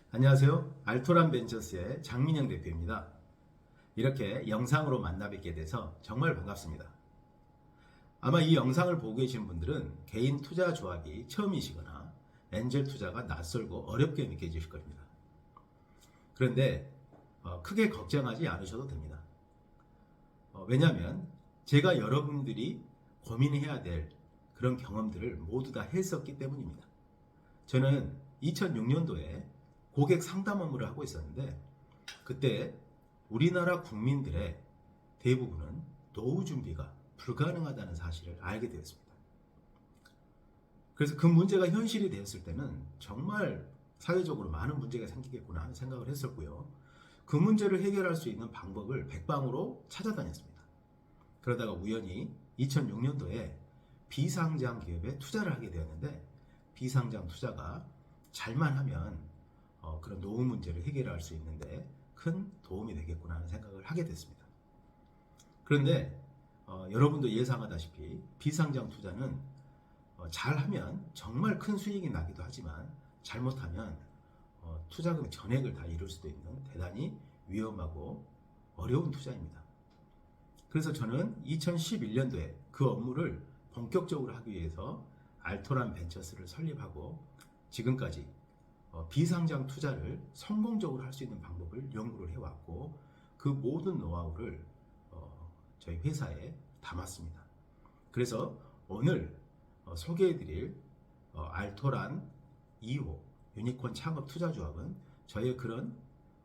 안녕하세요. 알토란 벤처스의 장민영 대표입니다. 이렇게 영상으로 만나 뵙게 돼서 정말 반갑습니다. 아마 이 영상을 보고 계신 분들은 개인 투자 조합이 처음이시거나 엔젤 투자가 낯설고 어렵게 느껴지실 겁니다. 그런데 크게 걱정하지 않으셔도 됩니다. 왜냐하면 제가 여러분들이 고민해야 될 그런 경험들을 모두 다 했었기 때문입니다. 저는 2006년도에 고객 상담 업무를 하고 있었는데 그때 우리나라 국민들의 대부분은 노후 준비가 불가능하다는 사실을 알게 되었습니다. 그래서 그 문제가 현실이 되었을 때는 정말 사회적으로 많은 문제가 생기겠구나 하는 생각을 했었고요. 그 문제를 해결할 수 있는 방법을 백방으로 찾아다녔습니다. 그러다가 우연히 2006년도에 비상장 기업에 투자를 하게 되었는데 비상장 투자가 잘만 하면 그런 노후 문제를 해결할 수 있는데 큰 도움이 되겠구나 하는 생각을 하게 됐습니다. 그런데 여러분도 예상하다시피 비상장 투자는 잘하면 정말 큰 수익이 나기도 하지만 잘못하면 투자금 전액을 다 잃을 수도 있는 대단히 위험하고 어려운 투자입니다. 그래서 저는 2011년도에 그 업무를 본격적으로 하기 위해서 알토란 벤처스를 설립하고 지금까지 비상장 투자를 성공적으로 할 수 있는 방법을 연구를 해왔고 그 모든 노하우를 저희 회사에 담았습니다. 그래서 오늘 소개해드릴 알토란 2호 유니콘 창업 투자조합은 저의 그런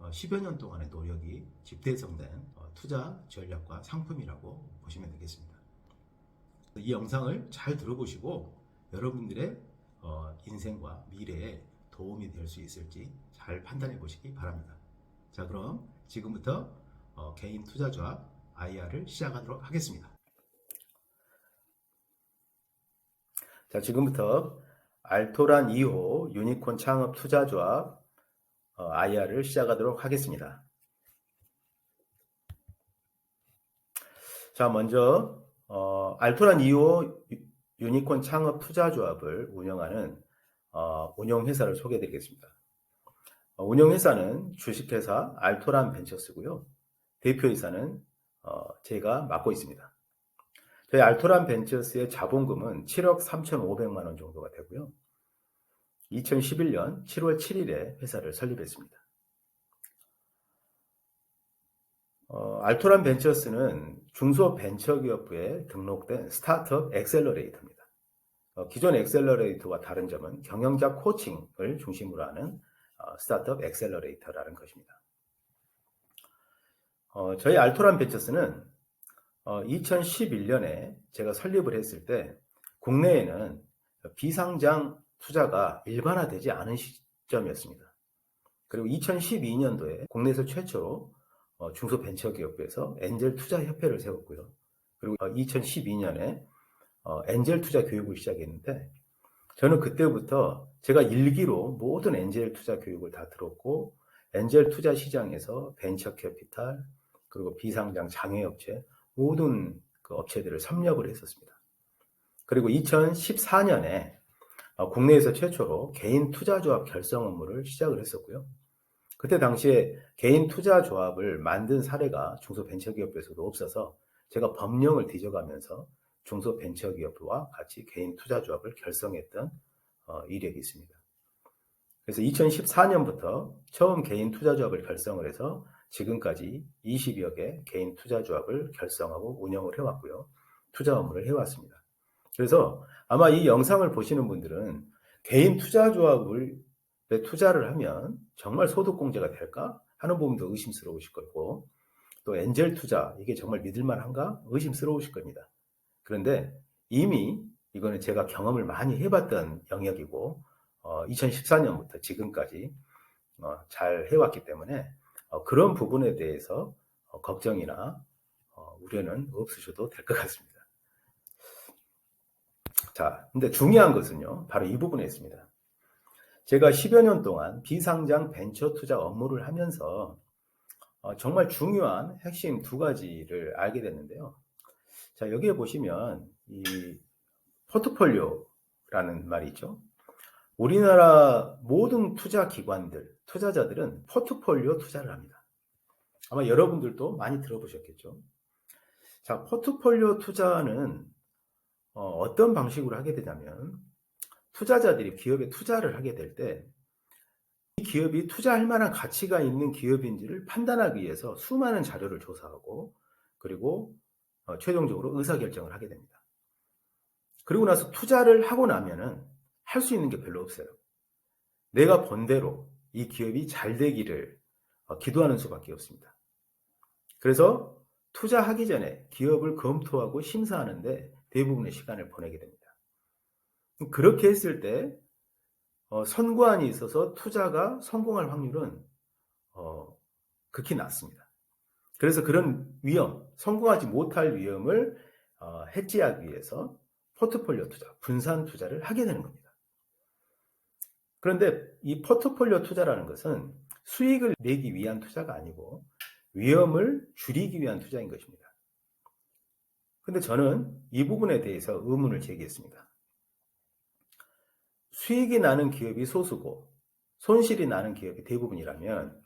10여 년 동안의 노력이 집대성된 투자 전략과 상품이라고 보시면 되겠습니다. 이 영상을 잘 들어보시고 여러분들의 인생과 미래에 도움이 될 수 있을지 잘 판단해 보시기 바랍니다. 자, 그럼 지금부터 개인 투자조합 IR을 시작하도록 하겠습니다. 자, 지금부터 알토란 2호 유니콘 창업 투자조합 IR을 시작하도록 하겠습니다. 자, 먼저 알토란 2호 유니콘 창업 투자조합을 운영하는 운영회사를 소개해드리겠습니다. 운영회사는 주식회사 알토란 벤처스고요. 대표이사는 제가 맡고 있습니다. 저희 알토란 벤처스의 자본금은 7억 3,500만 원 정도가 되고요. 2011년 7월 7일에 회사를 설립했습니다. 알토란 벤처스는 중소벤처기업부에 등록된 스타트업 엑셀러레이터입니다. 기존 엑셀러레이터와 다른 점은 경영자 코칭을 중심으로 하는 스타트업 엑셀러레이터라는 것입니다. 저희 알토란 벤처스는 2011년에 제가 설립을 했을 때 국내에는 비상장 투자가 일반화되지 않은 시점이었습니다. 그리고 2012년도에 국내에서 최초로 중소벤처기업부에서 엔젤 투자협회를 세웠고요. 그리고 2012년에 엔젤 투자 교육을 시작했는데 저는 그때부터 제가 일기로 모든 엔젤 투자 교육을 다 들었고 엔젤 투자 시장에서 벤처 캐피탈 그리고 비상장 장외업체 모든 그 업체들을 섭렵을 했었습니다. 그리고 2014년에 국내에서 최초로 개인 투자조합 결성 업무를 시작을 했었고요. 그때 당시에 개인 투자조합을 만든 사례가 중소벤처기업에서도 없어서 제가 법령을 뒤져가면서 중소벤처기업과 같이 개인 투자조합을 결성했던 이력이 있습니다. 그래서 2014년부터 처음 개인 투자조합을 결성을 해서 지금까지 20여 개 개인 투자조합을 결성하고 운영을 해왔고요. 투자 업무를 해왔습니다. 그래서 아마 이 영상을 보시는 분들은 개인 투자조합을 투자를 하면 정말 소득공제가 될까 하는 부분도 의심스러우실 거고 또 엔젤 투자 이게 정말 믿을만한가 의심스러우실 겁니다. 그런데 이미 이거는 제가 경험을 많이 해봤던 영역이고 2014년부터 지금까지 잘 해왔기 때문에 그런 부분에 대해서 걱정이나 우려는 없으셔도 될 것 같습니다. 자, 근데 중요한 것은요, 바로 이 부분에 있습니다. 제가 10여 년 동안 비상장 벤처 투자 업무를 하면서 정말 중요한 핵심 두 가지를 알게 됐는데요. 자, 여기에 보시면 이 포트폴리오라는 말이 있죠. 우리나라 모든 투자 기관들, 투자자들은 포트폴리오 투자를 합니다. 아마 여러분들도 많이 들어보셨겠죠. 자, 포트폴리오 투자는 어떤 방식으로 하게 되냐면 투자자들이 기업에 투자를 하게 될 때 이 기업이 투자할 만한 가치가 있는 기업인지를 판단하기 위해서 수많은 자료를 조사하고 그리고 최종적으로 의사결정을 하게 됩니다. 그리고 나서 투자를 하고 나면은 할 수 있는 게 별로 없어요. 내가 본 대로 이 기업이 잘 되기를 기도하는 수밖에 없습니다. 그래서 투자하기 전에 기업을 검토하고 심사하는데 대부분의 시간을 보내게 됩니다. 그렇게 했을 때 선고안이 있어서 투자가 성공할 확률은 극히 낮습니다. 그래서 그런 위험, 성공하지 못할 위험을 해지하기 위해서 포트폴리오 투자, 분산 투자를 하게 되는 겁니다. 그런데 이 포트폴리오 투자라는 것은 수익을 내기 위한 투자가 아니고 위험을 줄이기 위한 투자인 것입니다. 근데 저는 이 부분에 대해서 의문을 제기했습니다. 수익이 나는 기업이 소수고 손실이 나는 기업이 대부분이라면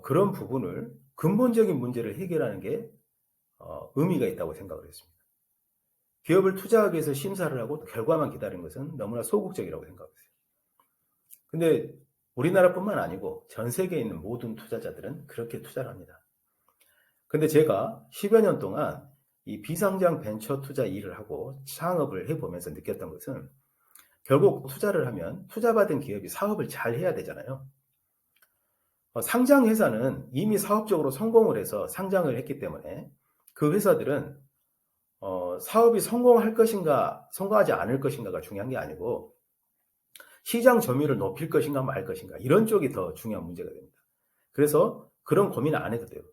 그런 부분을 근본적인 문제를 해결하는 게 의미가 있다고 생각을 했습니다. 기업을 투자하기 위해서 심사를 하고 결과만 기다리는 것은 너무나 소극적이라고 생각했어요. 근데 우리나라뿐만 아니고 전 세계에 있는 모든 투자자들은 그렇게 투자를 합니다. 근데 제가 10여 년 동안 이 비상장 벤처 투자 일을 하고 창업을 해보면서 느꼈던 것은 결국 투자를 하면 투자받은 기업이 사업을 잘 해야 되잖아요. 상장 회사는 이미 사업적으로 성공을 해서 상장을 했기 때문에 그 회사들은 사업이 성공할 것인가 성공하지 않을 것인가가 중요한 게 아니고 시장 점유율을 높일 것인가 말 것인가 이런 쪽이 더 중요한 문제가 됩니다. 그래서 그런 고민을 안 해도 돼요.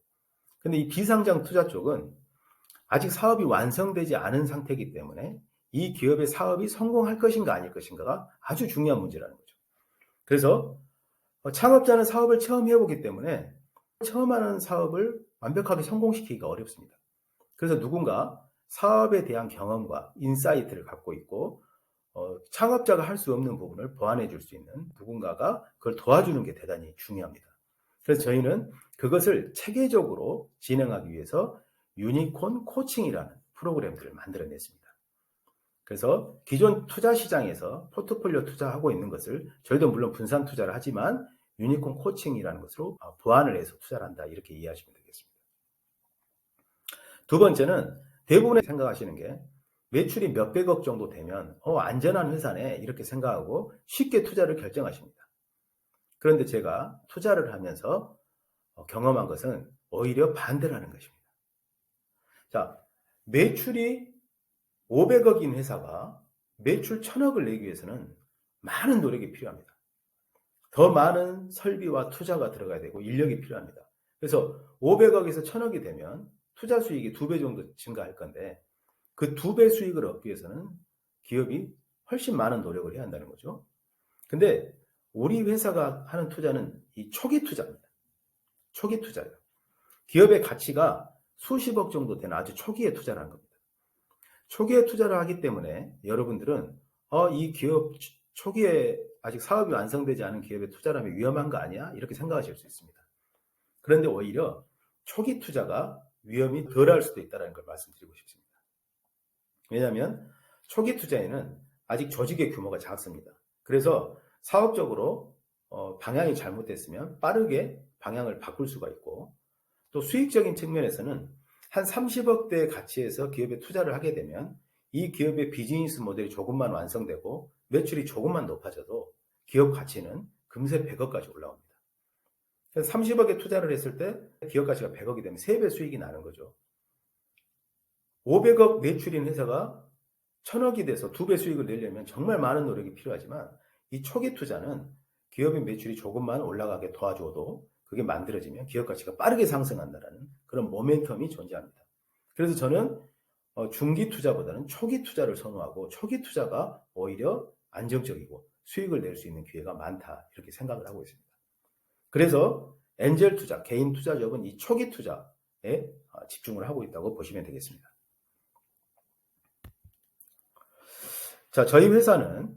근데 이 비상장 투자 쪽은 아직 사업이 완성되지 않은 상태이기 때문에 이 기업의 사업이 성공할 것인가 아닐 것인가가 아주 중요한 문제라는 거죠. 그래서 창업자는 사업을 처음 해보기 때문에 처음 하는 사업을 완벽하게 성공시키기가 어렵습니다. 그래서 누군가 사업에 대한 경험과 인사이트를 갖고 있고 창업자가 할 수 없는 부분을 보완해 줄 수 있는 누군가가 그걸 도와주는 게 대단히 중요합니다. 그래서 저희는 그것을 체계적으로 진행하기 위해서 유니콘 코칭이라는 프로그램들을 만들어냈습니다. 그래서 기존 투자 시장에서 포트폴리오 투자하고 있는 것을 저희도 물론 분산 투자를 하지만 유니콘 코칭이라는 것으로 보완을 해서 투자를 한다 이렇게 이해하시면 되겠습니다. 두 번째는 대부분의 생각하시는 게 매출이 몇백억 정도 되면 안전한 회사네 이렇게 생각하고 쉽게 투자를 결정하십니다. 그런데 제가 투자를 하면서 경험한 것은 오히려 반대라는 것입니다. 자, 매출이 500억인 회사가 매출 1000억을 내기 위해서는 많은 노력이 필요합니다. 더 많은 설비와 투자가 들어가야 되고 인력이 필요합니다. 그래서 500억에서 1000억이 되면 투자 수익이 2배 정도 증가할 건데 그 2배 수익을 얻기 위해서는 기업이 훨씬 많은 노력을 해야 한다는 거죠. 근데 우리 회사가 하는 투자는 이 초기 투자입니다. 초기 투자예요. 기업의 가치가 수십억 정도 되는 아주 초기에 투자를 한 겁니다. 초기에 투자를 하기 때문에 여러분들은 이 기업 초기에 아직 사업이 완성되지 않은 기업에 투자를 하면 위험한 거 아니야? 이렇게 생각하실 수 있습니다. 그런데 오히려 초기 투자가 위험이 덜할 수도 있다는 걸 말씀드리고 싶습니다. 왜냐하면 초기 투자에는 아직 조직의 규모가 작습니다. 그래서 사업적으로 방향이 잘못됐으면 빠르게 방향을 바꿀 수가 있고 또 수익적인 측면에서는 한 30억대 가치에서 기업에 투자를 하게 되면 이 기업의 비즈니스 모델이 조금만 완성되고 매출이 조금만 높아져도 기업 가치는 금세 100억까지 올라옵니다. 그래서 30억에 투자를 했을 때 기업 가치가 100억이 되면 3배 수익이 나는 거죠. 500억 매출인 회사가 1000억이 돼서 2배 수익을 내려면 정말 많은 노력이 필요하지만 이 초기 투자는 기업의 매출이 조금만 올라가게 도와줘도 그게 만들어지면 기업 가치가 빠르게 상승한다는 그런 모멘텀이 존재합니다. 그래서 저는 중기 투자보다는 초기 투자를 선호하고 초기 투자가 오히려 안정적이고 수익을 낼 수 있는 기회가 많다 이렇게 생각을 하고 있습니다. 그래서 엔젤 투자, 개인 투자적은 이 초기 투자에 집중을 하고 있다고 보시면 되겠습니다. 자, 저희 회사는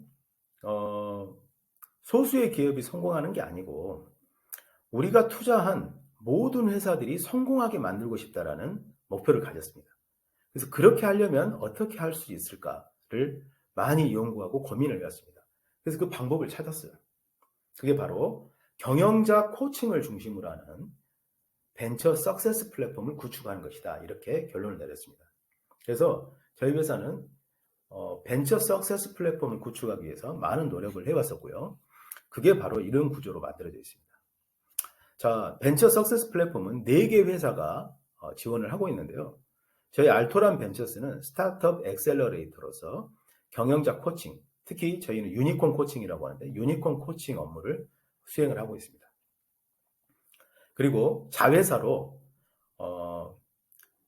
소수의 기업이 성공하는 게 아니고 우리가 투자한 모든 회사들이 성공하게 만들고 싶다라는 목표를 가졌습니다. 그래서 그렇게 하려면 어떻게 할 수 있을까를 많이 연구하고 고민을 해왔습니다. 그래서 그 방법을 찾았어요. 그게 바로 경영자 코칭을 중심으로 하는 벤처 석세스 플랫폼을 구축하는 것이다. 이렇게 결론을 내렸습니다. 그래서 저희 회사는 벤처 석세스 플랫폼을 구축하기 위해서 많은 노력을 해왔었고요. 그게 바로 이런 구조로 만들어져 있습니다. 자, 벤처 석세스 플랫폼은 4개 회사가 지원을 하고 있는데요. 저희 알토란 벤처스는 스타트업 엑셀러레이터로서 경영자 코칭, 특히 저희는 유니콘 코칭이라고 하는데 유니콘 코칭 업무를 수행을 하고 있습니다. 그리고 자회사로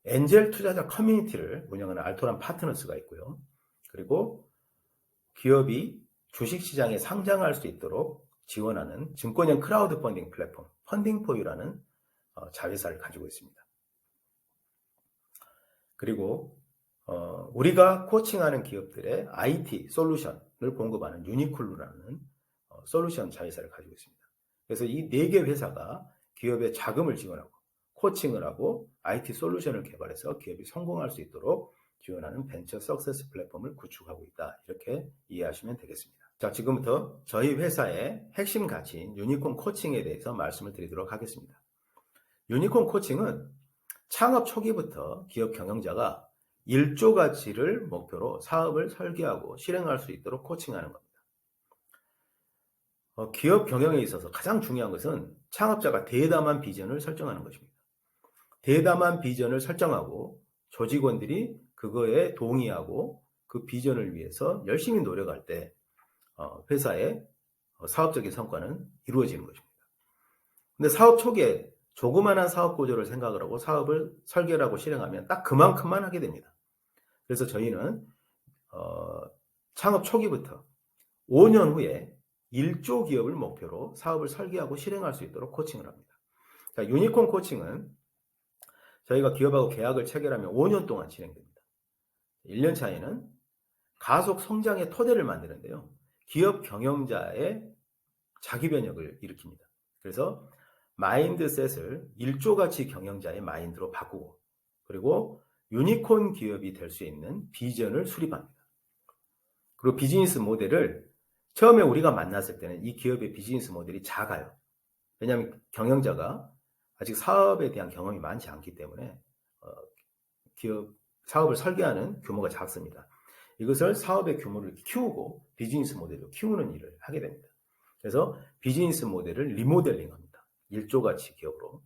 엔젤 투자자 커뮤니티를 운영하는 알토란 파트너스가 있고요. 그리고 기업이 주식시장에 상장할 수 있도록 지원하는 증권형 크라우드 펀딩 플랫폼 펀딩포유라는 자회사를 가지고 있습니다. 그리고 우리가 코칭하는 기업들의 IT 솔루션을 공급하는 유니쿨루라는 솔루션 자회사를 가지고 있습니다. 그래서 이 4개 회사가 기업의 자금을 지원하고 코칭을 하고 IT 솔루션을 개발해서 기업이 성공할 수 있도록 지원하는 벤처 석세스 플랫폼을 구축하고 있다. 이렇게 이해하시면 되겠습니다. 자, 지금부터 저희 회사의 핵심 가치인 유니콘 코칭에 대해서 말씀을 드리도록 하겠습니다. 유니콘 코칭은 창업 초기부터 기업 경영자가 1조 가치를 목표로 사업을 설계하고 실행할 수 있도록 코칭하는 겁니다. 기업 경영에 있어서 가장 중요한 것은 창업자가 대담한 비전을 설정하는 것입니다. 대담한 비전을 설정하고 조직원들이 그거에 동의하고 그 비전을 위해서 열심히 노력할 때 회사의 사업적인 성과는 이루어지는 것입니다. 근데 사업 초기에 조그마한 사업 구조를 생각을 하고 사업을 설계를 하고 실행하면 딱 그만큼만 하게 됩니다. 그래서 저희는 창업 초기부터 5년 후에 1조 기업을 목표로 사업을 설계하고 실행할 수 있도록 코칭을 합니다. 자, 유니콘 코칭은 저희가 기업하고 계약을 체결하면 5년 동안 진행됩니다. 1년 차에는 가속 성장의 토대를 만드는데요. 기업 경영자의 자기 변혁을 일으킵니다. 그래서 마인드셋을 1조 가치 경영자의 마인드로 바꾸고 그리고 유니콘 기업이 될 수 있는 비전을 수립합니다. 그리고 비즈니스 모델을 처음에 우리가 만났을 때는 이 기업의 비즈니스 모델이 작아요. 왜냐하면 경영자가 아직 사업에 대한 경험이 많지 않기 때문에 기업 사업을 설계하는 규모가 작습니다. 이것을 사업의 규모를 키우고 비즈니스 모델로 키우는 일을 하게 됩니다. 그래서 비즈니스 모델을 리모델링합니다. 1조 가치 기업으로.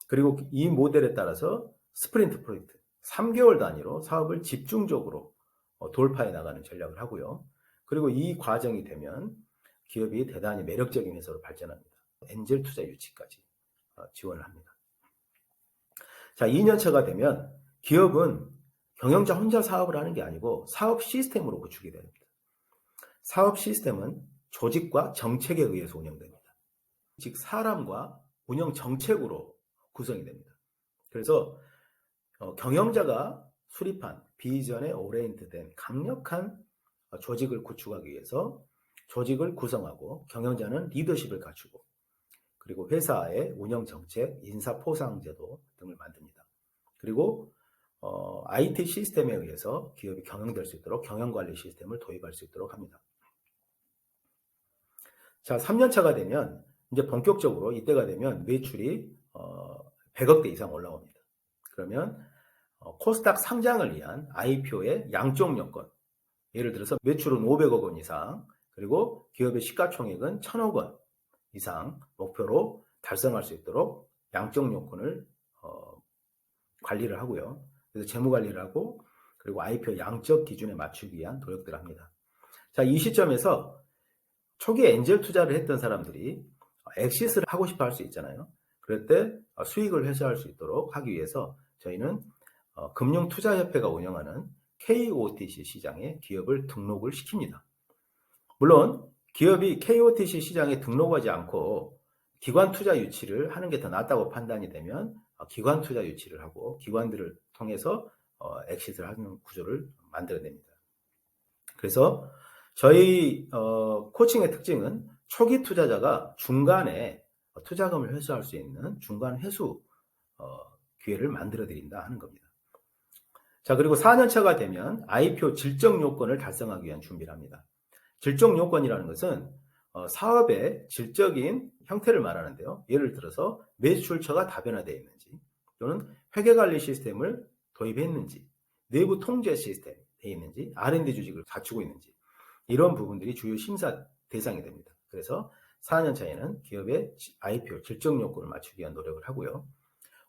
그리고 이 모델에 따라서 스프린트 프로젝트 3개월 단위로 사업을 집중적으로 돌파해 나가는 전략을 하고요. 그리고 이 과정이 되면 기업이 대단히 매력적인 회사로 발전합니다. 엔젤 투자 유치까지 지원을 합니다. 자, 2년차가 되면 기업은 경영자 혼자 사업을 하는 게 아니고 사업 시스템으로 구축이 됩니다. 사업 시스템은 조직과 정책에 의해서 운영됩니다. 즉 사람과 운영 정책으로 구성이 됩니다. 그래서 경영자가 수립한 비전에 오리엔트된 강력한 조직을 구축하기 위해서 조직을 구성하고 경영자는 리더십을 갖추고 그리고 회사의 운영 정책, 인사 포상 제도 등을 만듭니다. 그리고 IT 시스템에 의해서 기업이 경영될 수 있도록 경영관리 시스템을 도입할 수 있도록 합니다. 자, 3년차가 되면 이제 본격적으로 이때가 되면 매출이 100억대 이상 올라옵니다. 그러면 코스닥 상장을 위한 IPO의 양쪽 요건, 예를 들어서 매출은 500억 원 이상, 그리고 기업의 시가총액은 1000억 원 이상 목표로 달성할 수 있도록 양쪽 요건을 관리를 하고요. 그래서 재무 관리를 하고 그리고 IPO 양적 기준에 맞추기 위한 노력들을 합니다. 자, 이 시점에서 초기에 엔젤 투자를 했던 사람들이 엑시스를 하고 싶어 할 수 있잖아요. 그럴 때 수익을 회수할 수 있도록 하기 위해서 저희는 금융투자협회가 운영하는 KOTC 시장에 기업을 등록을 시킵니다. 물론 기업이 KOTC 시장에 등록하지 않고 기관 투자 유치를 하는 게 더 낫다고 판단이 되면 기관 투자 유치를 하고 기관들을 통해서 엑시트를 하는 구조를 만들어냅니다. 그래서 저희 코칭의 특징은 초기 투자자가 중간에 투자금을 회수할 수 있는 중간 회수 기회를 만들어 드린다 하는 겁니다. 자, 그리고 4년차가 되면 IPO 질적 요건을 달성하기 위한 준비를 합니다. 질적 요건이라는 것은 사업의 질적인 형태를 말하는데요. 예를 들어서 매출처가 다변화되어 있는지, 또는 회계관리 시스템을 도입했는지, 내부 통제 시스템 되어 있는지, R&D 조직을 갖추고 있는지, 이런 부분들이 주요 심사 대상이 됩니다. 그래서 4년 차에는 기업의 IPO 질적 요건을 맞추기 위한 노력을 하고요.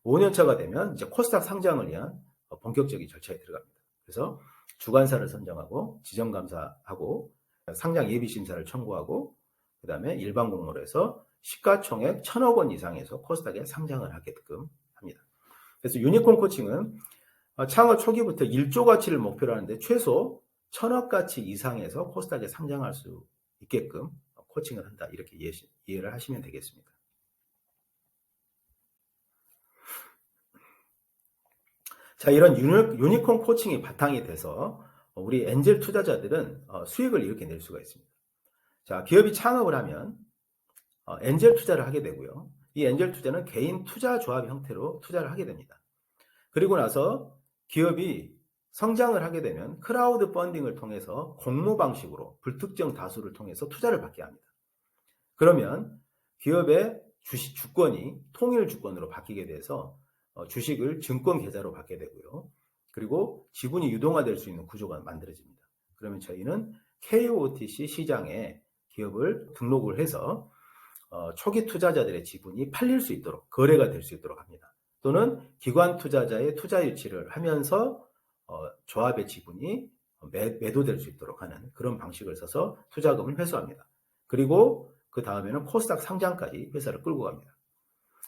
5년 차가 되면 이제 코스닥 상장을 위한 본격적인 절차에 들어갑니다. 그래서 주관사를 선정하고 지정감사하고 상장 예비심사를 청구하고 그다음에 일반 공모로 해서 시가총액 1,000억 원 이상에서 코스닥에 상장을 하게끔 합니다. 그래서 유니콘 코칭은 창업 초기부터 1조 가치를 목표로 하는데 최소 1,000억 가치 이상에서 코스닥에 상장할 수 있게끔 코칭을 한다. 이렇게 이해를 하시면 되겠습니다. 자, 이런 유니콘 코칭이 바탕이 돼서 우리 엔젤 투자자들은 수익을 이렇게 낼 수가 있습니다. 자, 기업이 창업을 하면 엔젤 투자를 하게 되고요. 이 엔젤 투자는 개인 투자 조합 형태로 투자를 하게 됩니다. 그리고 나서 기업이 성장을 하게 되면 크라우드 펀딩을 통해서 공모 방식으로 불특정 다수를 통해서 투자를 받게 합니다. 그러면 기업의 주권이 통일 주권으로 바뀌게 돼서 주식을 증권 계좌로 받게 되고요. 그리고 지분이 유동화될 수 있는 구조가 만들어집니다. 그러면 저희는 KOTC 시장에 기업을 등록을 해서 초기 투자자들의 지분이 팔릴 수 있도록 거래가 될 수 있도록 합니다. 또는 기관 투자자의 투자 유치를 하면서 조합의 지분이 매도될 수 있도록 하는 그런 방식을 써서 투자금을 회수합니다. 그리고 그 다음에는 코스닥 상장까지 회사를 끌고 갑니다.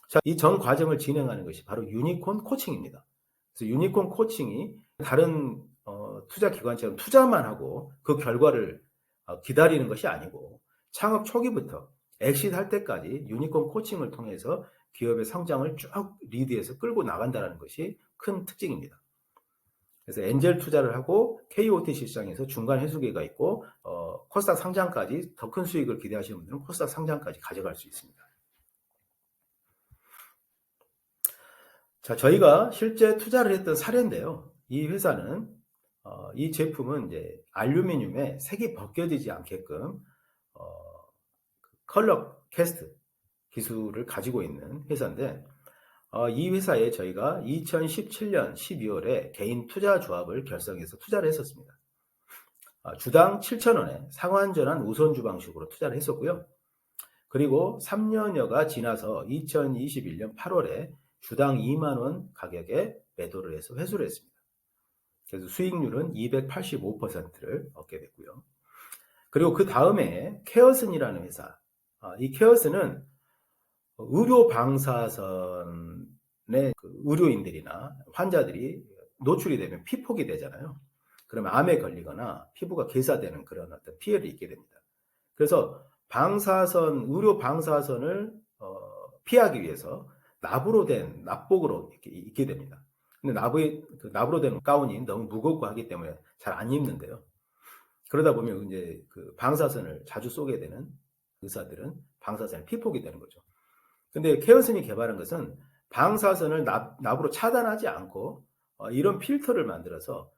자, 이 전 과정을 진행하는 것이 바로 유니콘 코칭입니다. 그래서 유니콘 코칭이 다른 투자 기관처럼 투자만 하고 그 결과를 기다리는 것이 아니고 창업 초기부터 엑시트 할 때까지 유니콘 코칭을 통해서 기업의 성장을 쭉 리드해서 끌고 나간다는 것이 큰 특징입니다. 그래서 엔젤 투자를 하고 KOTC 시장에서 중간 회수기가 있고 코스닥 상장까지 더 큰 수익을 기대하시는 분들은 코스닥 상장까지 가져갈 수 있습니다. 자, 저희가 실제 투자를 했던 사례인데요. 이 회사는 이 제품은 이제 알루미늄에 색이 벗겨지지 않게끔 컬러 캐스트 기술을 가지고 있는 회사인데 이 회사에 저희가 2017년 12월에 개인 투자 조합을 결성해서 투자를 했었습니다. 주당 7,000원에 상환전환 우선주 방식으로 투자를 했었고요. 그리고 3년여가 지나서 2021년 8월에 주당 2만원 가격에 매도를 해서 회수를 했습니다. 그래서 수익률은 285%를 얻게 됐고요. 그리고 그 다음에 케어슨이라는 회사, 이 케어슨은 의료 방사선의 의료인들이나 환자들이 노출이 되면 피폭이 되잖아요. 그러면 암에 걸리거나 피부가 괴사되는 그런 어떤 피해를 입게 됩니다. 그래서 의료 방사선을 피하기 위해서 납으로 된 납복으로 이렇게 입게 됩니다. 근데 납으로 된 가운이 너무 무겁고 하기 때문에 잘 안 입는데요. 그러다 보면 이제 그 방사선을 자주 쏘게 되는 의사들은 방사선에 피폭이 되는 거죠. 근데 케어슨이 개발한 것은 방사선을 납으로 차단하지 않고 이런 필터를 만들어서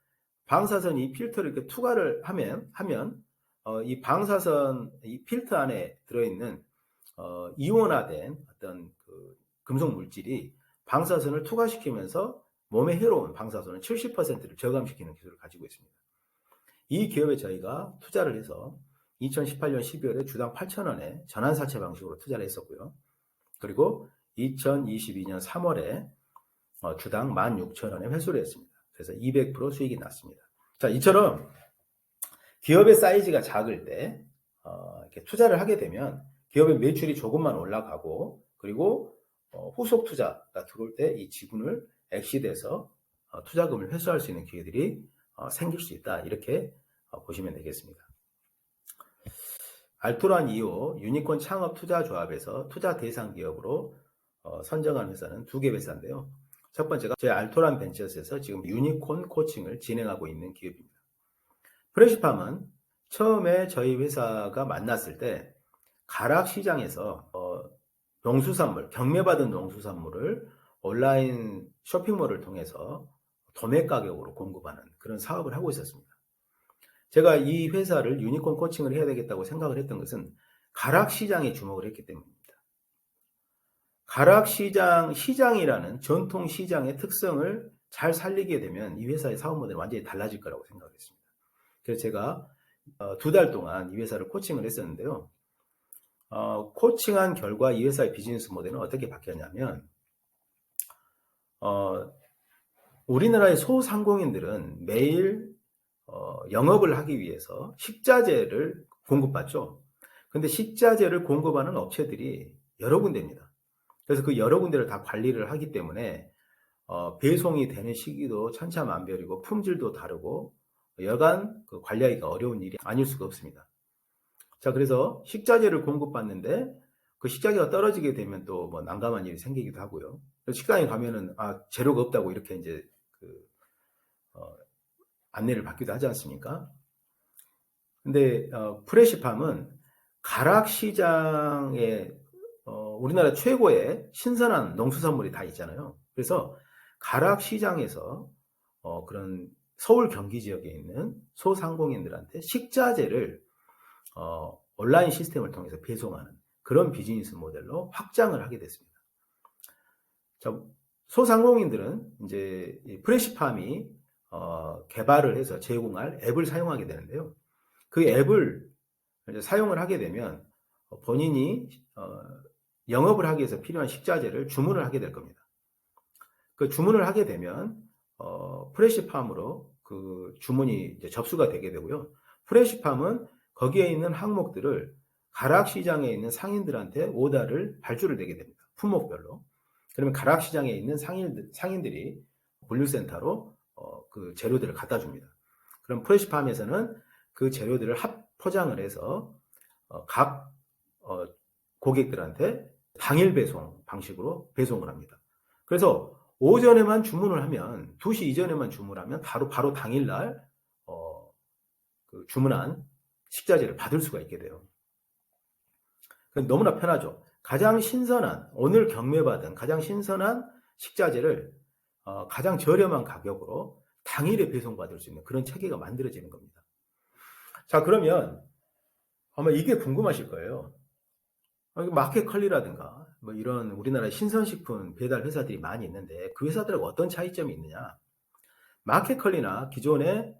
방사선 이 필터를 이렇게 투과를 하면 이 방사선 이 필터 안에 들어있는 이온화된 어떤 그 금속 물질이 방사선을 투과시키면서 몸에 해로운 방사선은 70%를 저감시키는 기술을 가지고 있습니다. 이 기업에 저희가 투자를 해서 2018년 12월에 주당 8,000원에 전환사채 방식으로 투자를 했었고요. 그리고 2022년 3월에 주당 16,000원에 회수를 했습니다. 그래서 200% 수익이 났습니다. 자, 이처럼 기업의 사이즈가 작을 때 이렇게 투자를 하게 되면 기업의 매출이 조금만 올라가고 그리고 후속 투자가 들어올 때 이 지분을 엑시트해서 투자금을 회수할 수 있는 기회들이 생길 수 있다. 이렇게 보시면 되겠습니다. 알토란 2호 유니콘 창업 투자 조합에서 투자 대상 기업으로 선정한 회사는 2개 회사인데요. 첫 번째가 저희 알토란 벤처스에서 지금 유니콘 코칭을 진행하고 있는 기업입니다. 프레시팜은 처음에 저희 회사가 만났을 때 가락시장에서 농수산물, 경매받은 농수산물을 온라인 쇼핑몰을 통해서 도매 가격으로 공급하는 그런 사업을 하고 있었습니다. 제가 이 회사를 유니콘 코칭을 해야 되겠다고 생각을 했던 것은 가락시장에 주목을 했기 때문입니다. 시장이라는 전통 시장의 특성을 잘 살리게 되면 이 회사의 사업 모델은 완전히 달라질 거라고 생각을 했습니다. 그래서 제가 2달 동안 이 회사를 코칭을 했었는데요. 코칭한 결과 이 회사의 비즈니스 모델은 어떻게 바뀌었냐면, 우리나라의 소상공인들은 매일 영업을 하기 위해서 식자재를 공급받죠. 근데 식자재를 공급하는 업체들이 여러 군데입니다. 그래서 그 여러 군데를 다 관리를 하기 때문에 배송이 되는 시기도 천차만별이고 품질도 다르고 여간 그 관리하기가 어려운 일이 아닐 수가 없습니다. 자, 그래서 식자재를 공급받는데 그 식자재가 떨어지게 되면 또 뭐 난감한 일이 생기기도 하고요. 식당에 가면은 재료가 없다고 이렇게 이제 안내를 받기도 하지 않습니까? 근데 프레시팜은 가락시장에 우리나라 최고의 신선한 농수산물이 다 있잖아요. 그래서 가락시장에서 그런 서울 경기 지역에 있는 소상공인들한테 식자재를 온라인 시스템을 통해서 배송하는 그런 비즈니스 모델로 확장을 하게 됐습니다. 자, 소상공인들은 이제 프레시팜이 개발을 해서 제공할 앱을 사용하게 되는데요. 그 앱을 이제 사용을 하게 되면 본인이 영업을 하기 위해서 필요한 식자재를 주문을 하게 될 겁니다. 그 주문을 하게 되면 프레시팜으로 그 주문이 이제 접수가 되게 되고요. 프레시팜은 거기에 있는 항목들을 가락시장에 있는 상인들한테 오더를 발주를 내게 됩니다. 품목별로. 그러면 가락시장에 있는 상인들이 분류센터로 그 재료들을 갖다 줍니다. 그럼 프레시팜에서는 그 재료들을 합포장을 해서 각 고객들한테 당일 배송 방식으로 배송을 합니다. 그래서 오전에만 주문을 하면 2시 이전에만 주문을 하면 바로 당일날 그 주문한 식자재를 받을 수가 있게 돼요. 너무나 편하죠. 가장 신선한, 오늘 경매받은 가장 신선한 식자재를 가장 저렴한 가격으로 당일에 배송받을 수 있는 그런 체계가 만들어지는 겁니다. 자, 그러면 아마 이게 궁금하실 거예요. 마켓컬리라든가 뭐 이런 우리나라 신선식품 배달 회사들이 많이 있는데 그 회사들하고 어떤 차이점이 있느냐? 마켓컬리나 기존의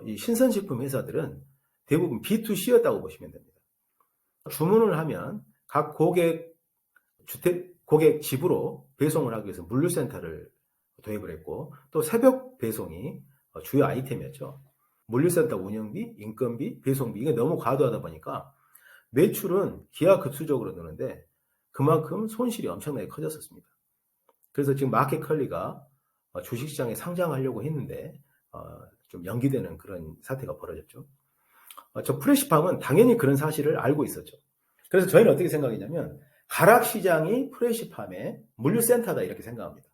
이 신선식품 회사들은 대부분 B2C였다고 보시면 됩니다. 주문을 하면 각 고객 집으로 배송을 하기 위해서 물류센터를 도입을 했고 또 새벽 배송이 주요 아이템이었죠. 물류센터 운영비, 인건비, 배송비 이게 너무 과도하다 보니까 매출은 기하급수적으로 느는데 그만큼 손실이 엄청나게 커졌었습니다. 그래서 지금 마켓컬리가 주식시장에 상장하려고 했는데 좀 연기되는 그런 사태가 벌어졌죠. 저 프레시팜은 당연히 그런 사실을 알고 있었죠. 그래서 저희는 어떻게 생각했냐면 가락시장이 프레시팜의 물류센터다 이렇게 생각합니다.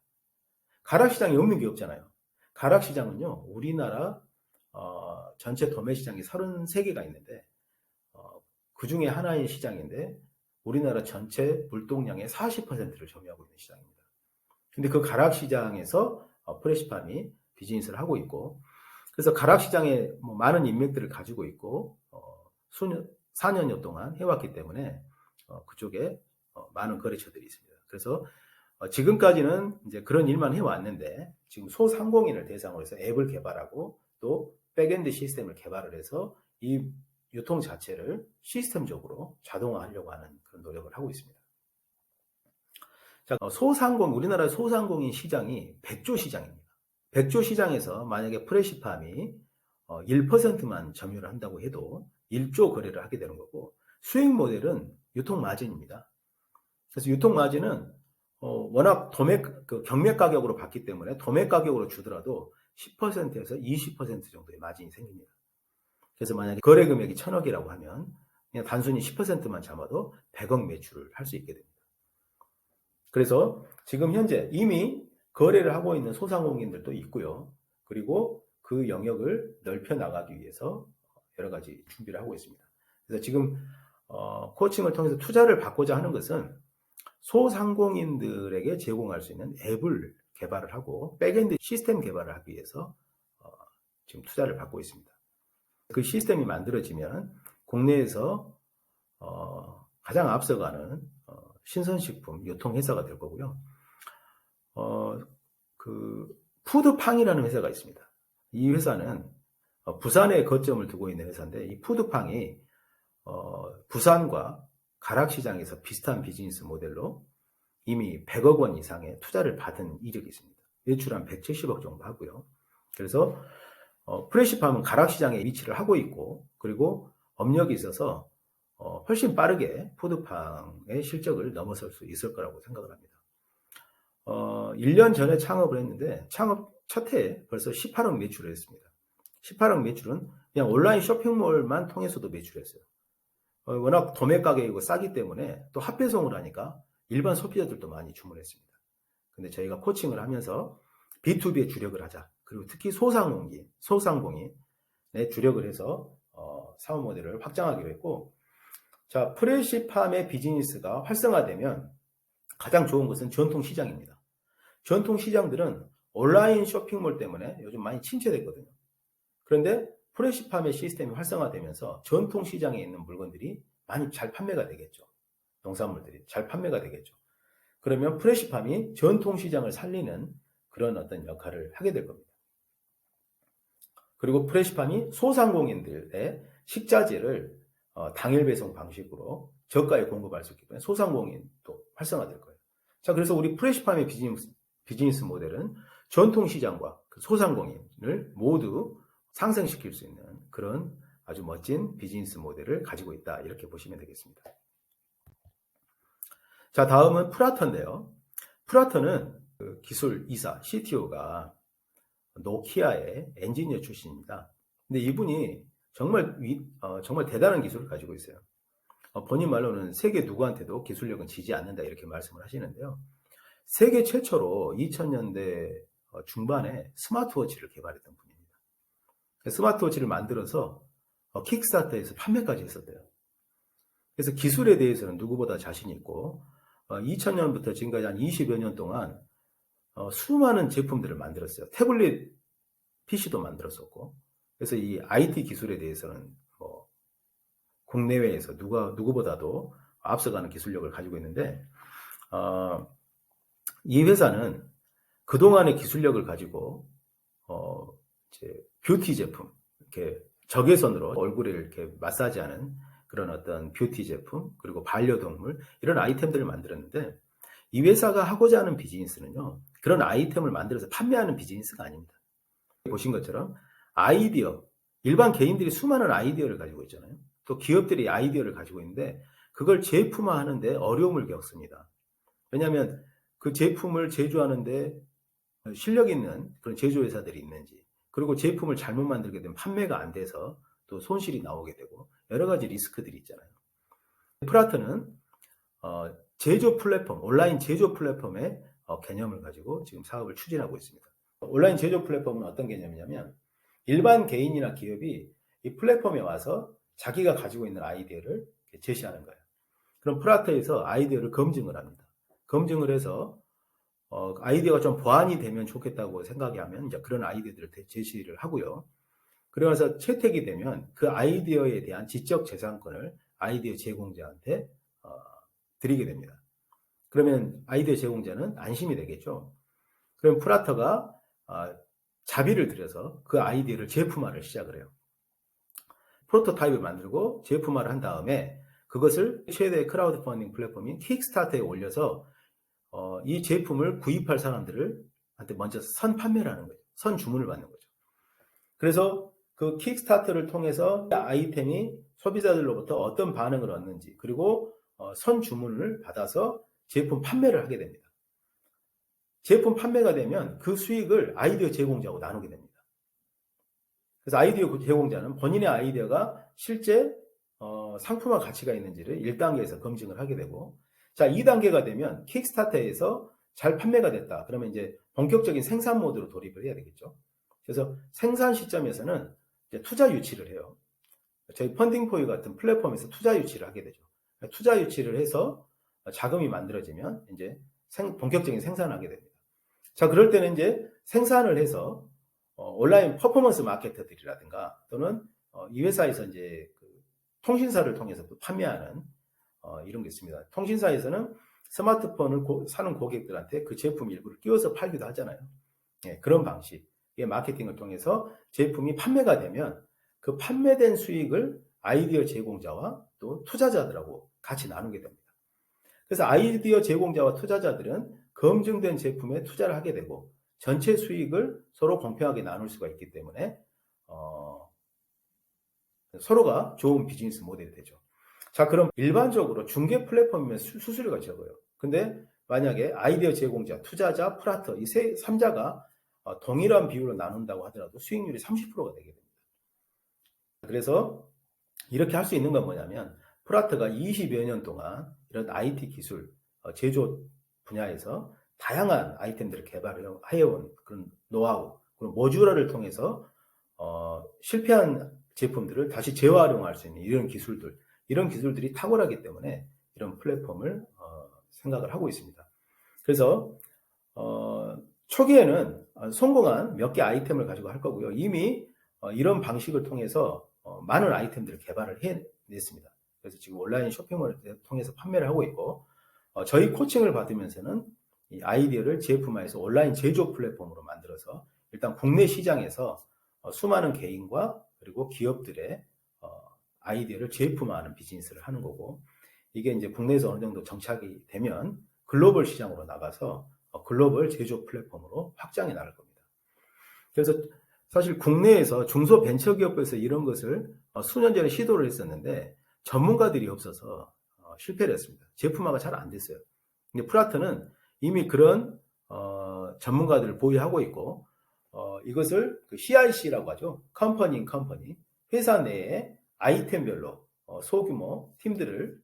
가락시장이 없는 게 없잖아요. 가락시장은요 우리나라 전체 도매시장이 33개가 있는데 그 중에 하나인 시장인데 우리나라 전체 물동량의 40%를 점유하고 있는 시장입니다. 근데 그 가락시장에서 프레시팜이 비즈니스를 하고 있고 그래서 가락시장에 많은 인맥들을 가지고 있고 4년여 동안 해왔기 때문에 그쪽에 많은 거래처들이 있습니다. 그래서 지금까지는 이제 그런 일만 해왔는데 지금 소상공인을 대상으로 해서 앱을 개발하고 또 백엔드 시스템을 개발을 해서 이 유통 자체를 시스템적으로 자동화하려고 하는 그런 노력을 하고 있습니다. 자, 우리나라 소상공인 시장이 100조 시장입니다. 100조 시장에서 만약에 프레시팜이 1%만 점유를 한다고 해도 1조 거래를 하게 되는 거고 수익 모델은 유통 마진입니다. 그래서 유통 마진은 워낙 경매 가격으로 받기 때문에 도매 가격으로 주더라도 10%에서 20% 정도의 마진이 생깁니다. 그래서 만약에 거래 금액이 1,000억이라고 하면 그냥 단순히 10%만 잡아도 100억 매출을 할 수 있게 됩니다. 그래서 지금 현재 이미 거래를 하고 있는 소상공인들도 있고요. 그리고 그 영역을 넓혀 나가기 위해서 여러 가지 준비를 하고 있습니다. 그래서 지금 코칭을 통해서 투자를 받고자 하는 것은 소상공인들에게 제공할 수 있는 앱을 개발을 하고 백엔드 시스템 개발을 하기 위해서 지금 투자를 받고 있습니다. 그 시스템이 만들어지면 국내에서 가장 앞서가는 신선식품 유통회사가 될 거고요. 그 푸드팡이라는 회사가 있습니다. 이 회사는 부산에 거점을 두고 있는 회사인데 이 푸드팡이 부산과 가락시장에서 비슷한 비즈니스 모델로 이미 100억 원 이상의 투자를 받은 이력이 있습니다. 매출 한 170억 정도 하고요. 그래서 프레시팜은 가락시장에 위치를 하고 있고 그리고 업력이 있어서 훨씬 빠르게 푸드팡의 실적을 넘어설 수 있을 거라고 생각을 합니다. 1년 전에 창업을 했는데 창업 첫 해에 벌써 18억 매출을 했습니다. 18억 매출은 그냥 온라인 쇼핑몰만 통해서도 매출했어요. 워낙 도매 가격이고 싸기 때문에 또 합배송을 하니까 일반 소비자들도 많이 주문했습니다. 근데 저희가 코칭을 하면서 B2B에 주력을 하자. 그리고 특히 소상공인에 주력을 해서 사업 모델을 확장하기로 했고, 자, 프레시팜의 비즈니스가 활성화되면 가장 좋은 것은 전통 시장입니다. 전통 시장들은 온라인 쇼핑몰 때문에 요즘 많이 침체됐거든요. 그런데 프레시팜의 시스템이 활성화되면서 전통 시장에 있는 물건들이 많이 잘 판매가 되겠죠. 농산물들이 잘 판매가 되겠죠. 그러면 프레시팜이 전통 시장을 살리는 그런 어떤 역할을 하게 될 겁니다. 그리고 프레시팜이 소상공인들의 식자재를 당일 배송 방식으로 저가에 공급할 수 있기 때문에 소상공인도 활성화될 거예요. 자, 그래서 우리 프레시팜의 비즈니스 모델은 전통 시장과 소상공인을 모두 상승시킬 수 있는 그런 아주 멋진 비즈니스 모델을 가지고 있다. 이렇게 보시면 되겠습니다. 자, 다음은 프라터인데요. 프라터는 그 기술 이사, CTO가 노키아의 엔지니어 출신입니다. 근데 이분이 정말 대단한 기술을 가지고 있어요. 본인 말로는 세계 누구한테도 기술력은 지지 않는다 이렇게 말씀을 하시는데요. 세계 최초로 2000년대 중반에 스마트워치를 개발했던 분입니다. 스마트워치를 만들어서 킥스타터에서 판매까지 했었대요. 그래서 기술에 대해서는 누구보다 자신 있고 2000년부터 지금까지 한 20여 년 동안 수많은 제품들을 만들었어요. 태블릿 PC도 만들었었고, 그래서 이 IT 기술에 대해서는 국내외에서 누구보다도 앞서가는 기술력을 가지고 있는데, 이 회사는 그동안의 기술력을 가지고 이제 뷰티 제품, 이렇게 적외선으로 얼굴에 이렇게 마사지하는 그런 어떤 뷰티 제품, 그리고 반려동물 이런 아이템들을 만들었는데, 이 회사가 하고자 하는 비즈니스는요, 그런 아이템을 만들어서 판매하는 비즈니스가 아닙니다. 보신 것처럼 아이디어, 일반 개인들이 수많은 아이디어를 가지고 있잖아요. 또 기업들이 아이디어를 가지고 있는데 그걸 제품화하는데 어려움을 겪습니다. 왜냐하면 그 제품을 제조하는데 실력 있는 그런 제조회사들이 있는지, 그리고 제품을 잘못 만들게 되면 판매가 안 돼서 또 손실이 나오게 되고 여러 가지 리스크들이 있잖아요. 프라트는 제조 플랫폼, 온라인 제조 플랫폼의 개념을 가지고 지금 사업을 추진하고 있습니다. 온라인 제조 플랫폼은 어떤 개념이냐면 일반 개인이나 기업이 이 플랫폼에 와서 자기가 가지고 있는 아이디어를 제시하는 거예요. 그럼 프라트에서 아이디어를 검증을 합니다. 검증을 해서 아이디어가 좀 보완이 되면 좋겠다고 생각하면 이제 그런 아이디어들을 제시를 하고요. 그러면서 채택이 되면 그 아이디어에 대한 지적 재산권을 아이디어 제공자한테 드리게 됩니다. 그러면 아이디어 제공자는 안심이 되겠죠. 그럼 프라터가 자비를 들여서 그 아이디어를 제품화를 시작을 해요. 프로토타입을 만들고 제품화를 한 다음에 그것을 최대 크라우드 펀딩 플랫폼인 킥스타터에 올려서 이 제품을 구입할 사람들한테 먼저 선 판매를 하는 거죠. 선 주문을 받는 거죠. 그래서 그 킥스타터를 통해서 아이템이 소비자들로부터 어떤 반응을 얻는지, 그리고 선 주문을 받아서 제품 판매를 하게 됩니다. 제품 판매가 되면 그 수익을 아이디어 제공자하고 나누게 됩니다. 그래서 아이디어 제공자는 본인의 아이디어가 실제 상품화 가치가 있는지를 1단계에서 검증을 하게 되고, 자, 2단계가 되면 킥스타터에서 잘 판매가 됐다. 그러면 이제 본격적인 생산 모드로 돌입을 해야 되겠죠. 그래서 생산 시점에서는 이제 투자 유치를 해요. 저희 펀딩포유 같은 플랫폼에서 투자 유치를 하게 되죠. 투자 유치를 해서 자금이 만들어지면 이제 본격적인 생산을 하게 됩니다. 자, 그럴 때는 이제 생산을 해서 온라인 퍼포먼스 마케터들이라든가 또는 이 회사에서 이제 그 통신사를 통해서 판매하는 이런 게 있습니다. 통신사에서는 스마트폰을 사는 고객들한테 그 제품 일부를 끼워서 팔기도 하잖아요. 예, 그런 방식의 마케팅을 통해서 제품이 판매가 되면 그 판매된 수익을 아이디어 제공자와 또 투자자들하고 같이 나누게 됩니다. 그래서 아이디어 제공자와 투자자들은 검증된 제품에 투자를 하게 되고 전체 수익을 서로 공평하게 나눌 수가 있기 때문에 서로가 좋은 비즈니스 모델이 되죠. 자, 그럼 일반적으로 중개 플랫폼이면 수수료가 적어요. 근데 만약에 아이디어 제공자, 투자자, 프라터 이 3자가 동일한 비율로 나눈다고 하더라도 수익률이 30%가 되게 됩니다. 그래서 이렇게 할 수 있는 건 뭐냐면 프라터가 20여 년 동안 이런 IT 기술, 제조 분야에서 다양한 아이템들을 개발해온 그런 노하우, 그리고 모듈화를 통해서 실패한 제품들을 다시 재활용할 수 있는 이런 기술들이 탁월하기 때문에 이런 플랫폼을 생각을 하고 있습니다. 그래서 초기에는 성공한 몇 개 아이템을 가지고 할 거고요. 이미 이런 방식을 통해서 많은 아이템들을 개발을 해냈습니다. 그래서 지금 온라인 쇼핑몰을 통해서 판매를 하고 있고 저희 코칭을 받으면서는 이 아이디어를 제품화해서 온라인 제조 플랫폼으로 만들어서 일단 국내 시장에서 수많은 개인과 그리고 기업들의 아이디어를 제품화하는 비즈니스를 하는 거고 이게 이제 국내에서 어느 정도 정착이 되면 글로벌 시장으로 나가서 글로벌 제조 플랫폼으로 확장해 나갈 겁니다. 그래서 사실 국내에서 중소벤처기업에서 이런 것을 수년 전에 시도를 했었는데 전문가들이 없어서 실패를 했습니다. 제품화가 잘 안 됐어요. 근데 프라터는 이미 그런 전문가들을 보유하고 있고 이것을 그 CIC라고 하죠. 컴퍼니 인 컴퍼니 회사 내에 아이템별로 소규모 팀들을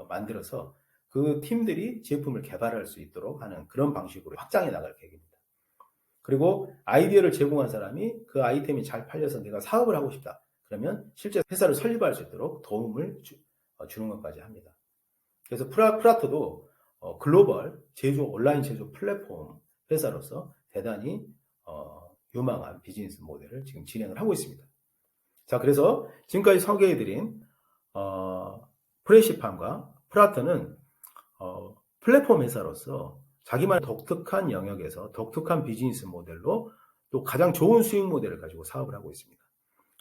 만들어서 그 팀들이 제품을 개발할 수 있도록 하는 그런 방식으로 확장해 나갈 계획입니다. 그리고 아이디어를 제공한 사람이 그 아이템이 잘 팔려서 내가 사업을 하고 싶다. 그러면 실제 회사를 설립할 수 있도록 도움을 주는 것까지 합니다. 그래서 프라토도 글로벌 온라인 제조 플랫폼 회사로서 대단히 유망한 비즈니스 모델을 지금 진행을 하고 있습니다. 자, 그래서 지금까지 소개해드린 프레시팜과 프라토는 플랫폼 회사로서 자기만의 독특한 영역에서 독특한 비즈니스 모델로 또 가장 좋은 수익 모델을 가지고 사업을 하고 있습니다.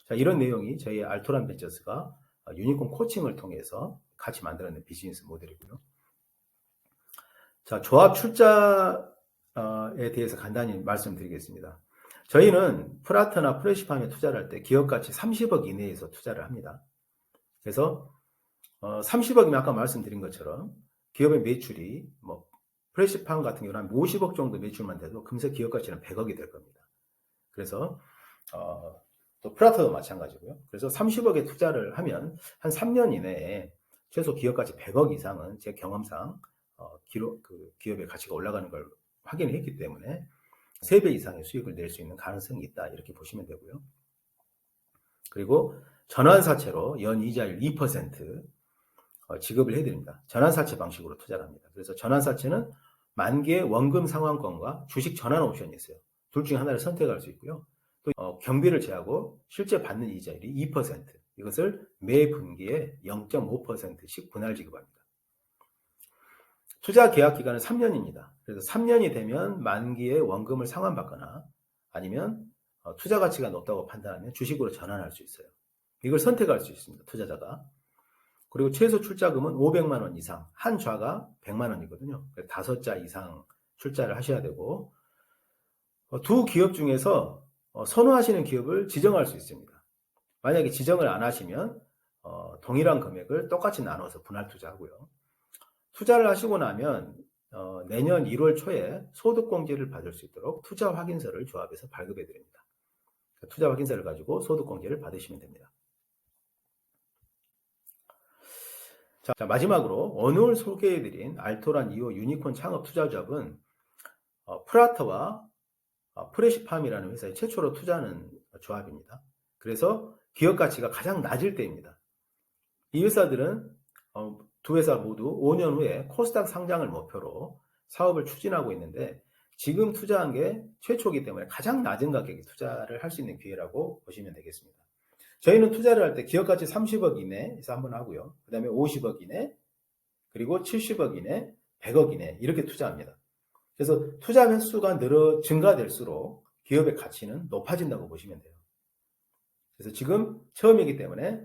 자, 이런 내용이 저희 알토란 벤처스가 유니콘 코칭을 통해서 같이 만들어낸 비즈니스 모델이고요. 자, 조합 출자에 대해서 간단히 말씀드리겠습니다. 저희는 프라토나 프레시팜에 투자를 할 때 기업 가치 30억 이내에서 투자를 합니다. 그래서 30억이면 아까 말씀드린 것처럼 기업의 매출이 프레시팜 같은 경우는 한 50억 정도 매출만 돼도 금세 기업 가치는 100억이 될 겁니다. 그래서 또 프라토도 마찬가지고요. 그래서 30억에 투자를 하면 한 3년 이내에 최소 기업 가치 100억 이상은 제 경험상 기업의 가치가 올라가는 걸 확인했기 때문에 3배 이상의 수익을 낼 수 있는 가능성이 있다 이렇게 보시면 되고요. 그리고 전환사채로 연이자율 2% 지급을 해드립니다. 전환사채 방식으로 투자를 합니다. 그래서 전환사채는 만기의 원금 상환권과 주식 전환 옵션이 있어요. 둘 중에 하나를 선택할 수 있고요. 또 경비를 제하고 실제 받는 이자율이 2%, 이것을 매 분기에 0.5%씩 분할 지급합니다. 투자 계약 기간은 3년입니다. 그래서 3년이 되면 만기에 원금을 상환받거나 아니면 투자 가치가 높다고 판단하면 주식으로 전환할 수 있어요. 이걸 선택할 수 있습니다. 투자자가. 그리고 최소 출자금은 500만 원 이상, 한 좌가 100만 원이거든요. 5자 이상 출자를 하셔야 되고 두 기업 중에서 선호하시는 기업을 지정할 수 있습니다. 만약에 지정을 안 하시면 동일한 금액을 똑같이 나눠서 분할 투자하고요. 투자를 하시고 나면 내년 1월 초에 소득공제를 받을 수 있도록 투자 확인서를 조합해서 발급해 드립니다. 투자 확인서를 가지고 소득공제를 받으시면 됩니다. 자, 마지막으로 오늘 소개해드린 알토란 2호 유니콘 창업 투자조합은 프라터와 프레시팜이라는 회사에 최초로 투자하는 조합입니다. 그래서 기업 가치가 가장 낮을 때입니다. 이 회사들은 두 회사 모두 5년 후에 코스닥 상장을 목표로 사업을 추진하고 있는데 지금 투자한 게 최초이기 때문에 가장 낮은 가격에 투자를 할 수 있는 기회라고 보시면 되겠습니다. 저희는 투자를 할 때 기업가치 30억 이내에서 한번 하고요. 그 다음에 50억 이내, 그리고 70억 이내, 100억 이내 이렇게 투자합니다. 그래서 투자 횟수가 증가될수록 기업의 가치는 높아진다고 보시면 돼요. 그래서 지금 처음이기 때문에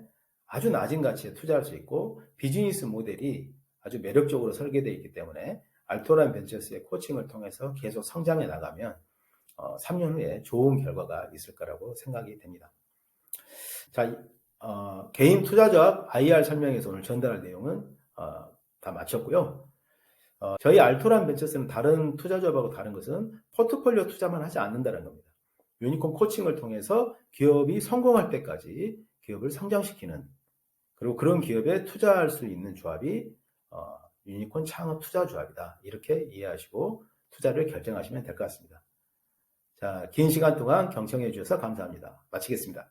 아주 낮은 가치에 투자할 수 있고 비즈니스 모델이 아주 매력적으로 설계되어 있기 때문에 알토란 벤처스의 코칭을 통해서 계속 성장해 나가면 3년 후에 좋은 결과가 있을 거라고 생각이 됩니다. 자, 개인 투자조합 IR 설명에서 오늘 전달할 내용은 다 마쳤고요. 저희 알토란 벤처스는 다른 투자조합하고 다른 것은 포트폴리오 투자만 하지 않는다는 겁니다. 유니콘 코칭을 통해서 기업이 성공할 때까지 기업을 성장시키는, 그리고 그런 기업에 투자할 수 있는 조합이 유니콘 창업 투자 조합이다. 이렇게 이해하시고 투자를 결정하시면 될 것 같습니다. 자, 긴 시간 동안 경청해 주셔서 감사합니다. 마치겠습니다.